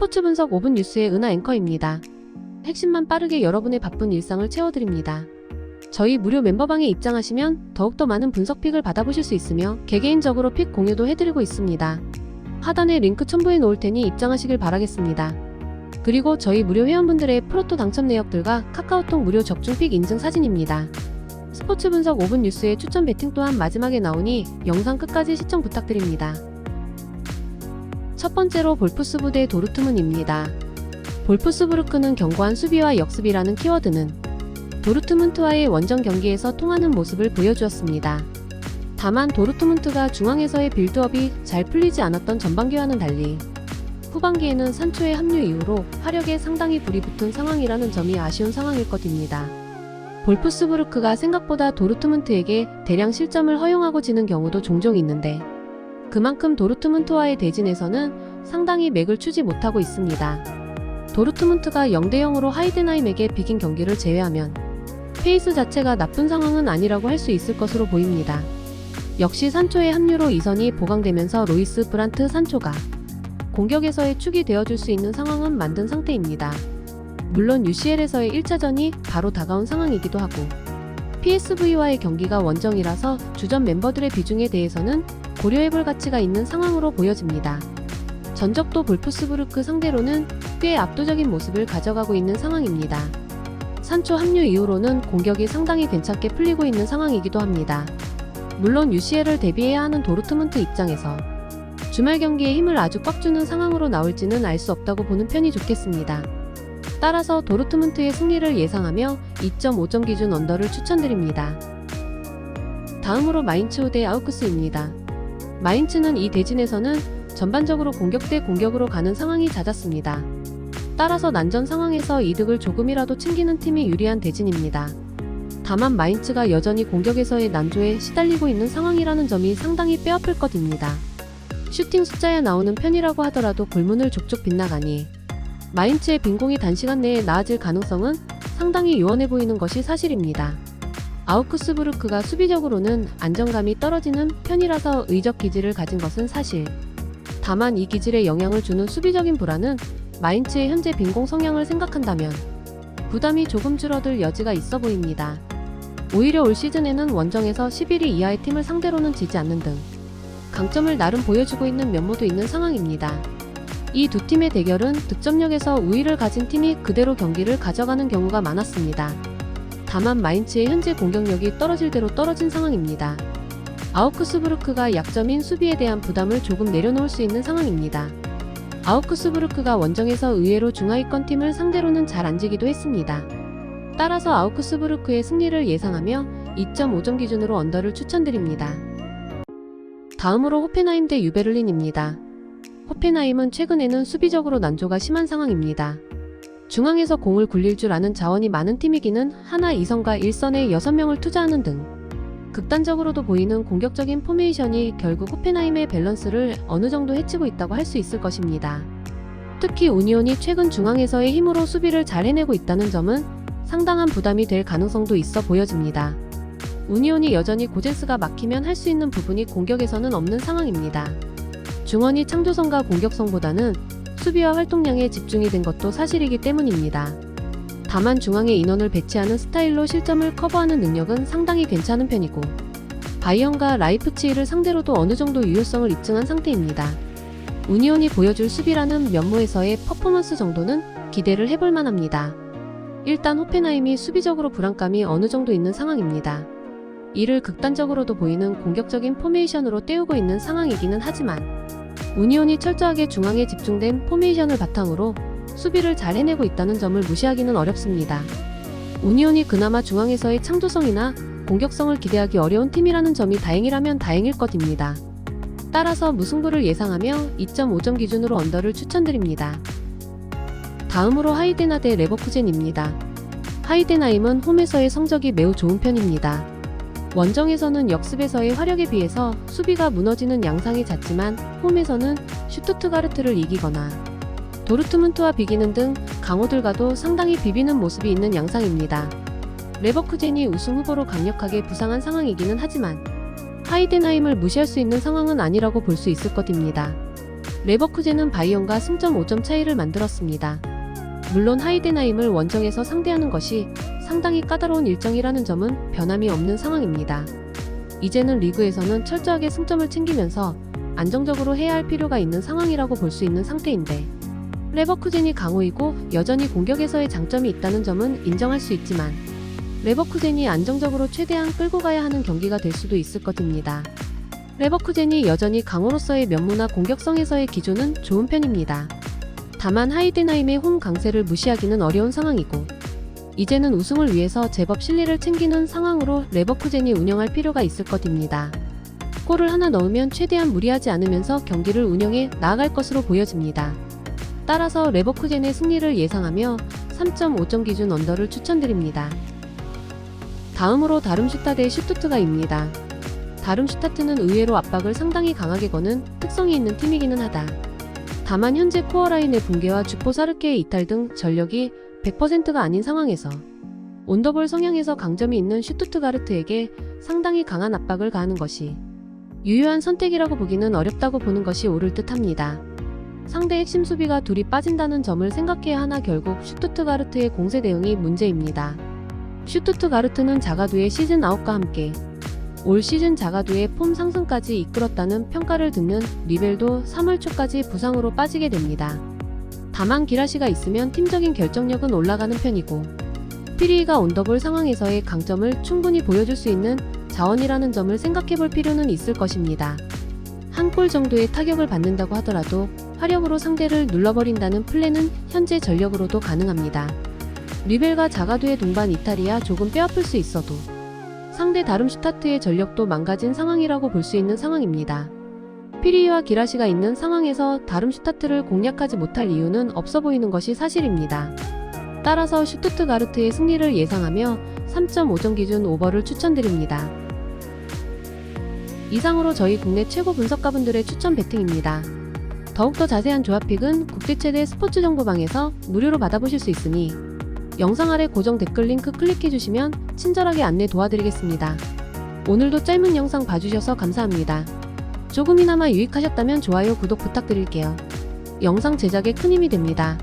스포츠 분석 5분 뉴스의 은하 앵커입니다. 핵심만 빠르게 여러분의 바쁜 일상을 채워드립니다. 저희 무료 멤버방에 입장하시면 더욱더 많은 분석 픽을 받아보실 수 있으며 개개인적으로 픽 공유도 해드리고 있습니다. 하단에 링크 첨부해 놓을 테니 입장하시길 바라겠습니다. 그리고 저희 무료 회원분들의 프로토 당첨 내역들과 카카오톡 무료 적중 픽 인증 사진입니다. 스포츠 분석 5분 뉴스의 추천 배팅 또한 마지막에 나오니 영상 끝까지 시청 부탁드립니다. 첫 번째로 볼프스부대 도르트문입니다. 볼프스부르크는 견고한 수비와 역습이라는 키워드는 도르트문트와의 원정 경기에서 통하는 모습을 보여주었습니다. 다만 도르트문트가 중앙에서의 빌드업이 잘 풀리지 않았던 전반기와는 달리 후반기에는 산초의 합류 이후로 화력에 상당히 불이 붙은 상황이라는 점이 아쉬운 상황일 것입니다. 볼프스부르크가 생각보다 도르트문트에게 대량 실점을 허용하고 지는 경우도 종종 있는데 그만큼 도르트문트와의 대진에서는 상당히 맥을 추지 못하고 있습니다. 도르트문트가 0대0으로 하이덴하임에게 비긴 경기를 제외하면 페이스 자체가 나쁜 상황은 아니라고 할 수 있을 것으로 보입니다. 역시 산초의 합류로 이선이 보강되면서 로이스 브란트 산초가 공격에서의 축이 되어줄 수 있는 상황은 만든 상태입니다. 물론 UCL에서의 1차전이 바로 다가온 상황이기도 하고 PSV와의 경기가 원정이라서 주전 멤버들의 비중에 대해서는 고려해볼 가치가 있는 상황으로 보여집니다. 전적도 볼프스부르크 상대로는 꽤 압도적인 모습을 가져가고 있는 상황입니다. 산초 합류 이후로는 공격이 상당히 괜찮게 풀리고 있는 상황이기도 합니다. 물론 UCL을 대비해야 하는 도르트문트 입장에서 주말 경기에 힘을 아주 꽉 주는 상황으로 나올지는 알 수 없다고 보는 편이 좋겠습니다. 따라서 도르트문트의 승리를 예상하며 2.5점 기준 언더를 추천드립니다. 다음으로 마인츠 대 아우크스입니다. 마인츠는 이 대진에서는 전반적으로 공격 대 공격으로 가는 상황이 잦았습니다. 따라서 난전 상황에서 이득을 조금이라도 챙기는 팀이 유리한 대진입니다. 다만 마인츠가 여전히 공격에서의 난조에 시달리고 있는 상황이라는 점이 상당히 뼈아플 것입니다. 슈팅 숫자에 나오는 편이라고 하더라도 골문을 족족 빗나가니 마인츠의 빈공이 단시간 내에 나아질 가능성은 상당히 요원해 보이는 것이 사실입니다. 아우크스부르크가 수비적으로는 안정감이 떨어지는 편이라서 의적 기질을 가진 것은 사실. 다만 이 기질에 영향을 주는 수비적인 불안은 마인츠의 현재 빈공 성향을 생각한다면 부담이 조금 줄어들 여지가 있어 보입니다. 오히려 올 시즌에는 원정에서 11위 이하의 팀을 상대로는 지지 않는 등 강점을 나름 보여주고 있는 면모도 있는 상황입니다. 이 두 팀의 대결은 득점력에서 우위를 가진 팀이 그대로 경기를 가져가는 경우가 많았습니다. 다만 마인츠의 현재 공격력이 떨어질 대로 떨어진 상황입니다. 아우크스부르크가 약점인 수비에 대한 부담을 조금 내려놓을 수 있는 상황입니다. 아우크스부르크가 원정에서 의외로 중하위권 팀을 상대로는 잘 안 지기도 했습니다. 따라서 아우크스부르크의 승리를 예상하며 2.5점 기준으로 언더를 추천드립니다. 다음으로 호펜하임 대 유베를린입니다. 호펜하임은 최근에는 수비적으로 난조가 심한 상황입니다. 중앙에서 공을 굴릴 줄 아는 자원이 많은 팀이기는 하나 2선과 1선에 6명을 투자하는 등 극단적으로도 보이는 공격적인 포메이션이 결국 호펜하임의 밸런스를 어느 정도 해치고 있다고 할 수 있을 것입니다. 특히 우니온이 최근 중앙에서의 힘으로 수비를 잘 해내고 있다는 점은 상당한 부담이 될 가능성도 있어 보여집니다. 우니온이 여전히 고젠스가 막히면 할 수 있는 부분이 공격에서는 없는 상황입니다. 중원이 창조성과 공격성보다는 수비와 활동량에 집중이 된 것도 사실이기 때문입니다. 다만 중앙에 인원을 배치하는 스타일로 실점을 커버하는 능력은 상당히 괜찮은 편이고 바이언과 라이프치히를 상대로도 어느 정도 유효성을 입증한 상태입니다. 우니온이 보여줄 수비라는 면모에서의 퍼포먼스 정도는 기대를 해볼 만합니다. 일단 호펜하임이 수비적으로 불안감이 어느 정도 있는 상황입니다. 이를 극단적으로도 보이는 공격적인 포메이션으로 때우고 있는 상황이기는 하지만 우니온이 철저하게 중앙에 집중된 포메이션을 바탕으로 수비를 잘 해내고 있다는 점을 무시하기는 어렵습니다. 우니온이 그나마 중앙에서의 창조성이나 공격성을 기대하기 어려운 팀이라는 점이 다행이라면 다행일 것입니다. 따라서 무승부를 예상하며 2.5점 기준으로 언더를 추천드립니다. 다음으로 하이데나 대 레버쿠젠입니다. 하이덴하임은 홈에서의 성적이 매우 좋은 편입니다. 원정에서는 역습에서의 화력에 비해서 수비가 무너지는 양상이 잦지만 홈에서는 슈투트가르트를 이기거나 도르트문트와 비기는 등 강호들과도 상당히 비비는 모습이 있는 양상입니다. 레버쿠젠이 우승 후보로 강력하게 부상한 상황이기는 하지만 하이덴하임을 무시할 수 있는 상황은 아니라고 볼 수 있을 것입니다. 레버쿠젠은 바이언과 승점 5점 차이를 만들었습니다. 물론 하이덴하임을 원정에서 상대하는 것이 상당히 까다로운 일정이라는 점은 변함이 없는 상황입니다. 이제는 리그에서는 철저하게 승점을 챙기면서 안정적으로 해야 할 필요가 있는 상황이라고 볼 수 있는 상태인데, 레버쿠젠이 강호이고 여전히 공격에서의 장점이 있다는 점은 인정할 수 있지만 레버쿠젠이 안정적으로 최대한 끌고 가야 하는 경기가 될 수도 있을 것입니다. 레버쿠젠이 여전히 강호로서의 면모나 공격성에서의 기조는 좋은 편입니다. 다만 하이덴하임의 홈 강세를 무시하기는 어려운 상황이고, 이제는 우승을 위해서 제법 실리를 챙기는 상황으로 레버쿠젠이 운영할 필요가 있을 것입니다. 골을 하나 넣으면 최대한 무리하지 않으면서 경기를 운영해 나아갈 것으로 보여집니다. 따라서 레버쿠젠의 승리를 예상하며 3.5점 기준 언더를 추천드립니다. 다음으로 다름슈타 대 슈투트가르트입니다. 다름슈타트는 의외로 압박을 상당히 강하게 거는 특성이 있는 팀이기는 하다. 다만 현재 코어라인의 붕괴와 주포사르케의 이탈 등 전력이 100%가 아닌 상황에서 온더볼 성향에서 강점이 있는 슈투트가르트에게 상당히 강한 압박을 가하는 것이 유효한 선택이라고 보기는 어렵다고 보는 것이 옳을 듯 합니다. 상대 핵심 수비가 둘이 빠진다는 점을 생각해야 하나 결국 슈투트가르트의 공세 대응이 문제입니다. 슈투트가르트는 자가두의 시즌 아웃과 함께 올 시즌 자가두의 폼 상승까지 이끌었다는 평가를 듣는 리벨도 3월 초까지 부상으로 빠지게 됩니다. 다만 기라시가 있으면 팀적인 결정력은 올라가는 편이고, 피리이가 온더볼 상황에서의 강점을 충분히 보여줄 수 있는 자원이라는 점을 생각해볼 필요는 있을 것입니다. 한 골 정도의 타격을 받는다고 하더라도 화력으로 상대를 눌러버린다는 플랜은 현재 전력으로도 가능합니다. 리벨과 자가두의 동반 이탈이야 조금 뼈아플 수 있어도 상대 다름슈타트의 전력도 망가진 상황이라고 볼 수 있는 상황입니다. 피리이와 기라시가 있는 상황에서 다름슈타트를 공략하지 못할 이유는 없어 보이는 것이 사실입니다. 따라서 슈투트가르트의 승리를 예상하며 3.5점 기준 오버를 추천드립니다. 이상으로 저희 국내 최고 분석가분들의 추천 배팅입니다. 더욱더 자세한 조합픽은 국제 최대 스포츠 정보방에서 무료로 받아보실 수 있으니 영상 아래 고정 댓글 링크 클릭해주시면 친절하게 안내 도와드리겠습니다. 오늘도 짧은 영상 봐주셔서 감사합니다. 조금이나마 유익하셨다면 좋아요, 구독 부탁드릴게요. 영상 제작에 큰 힘이 됩니다.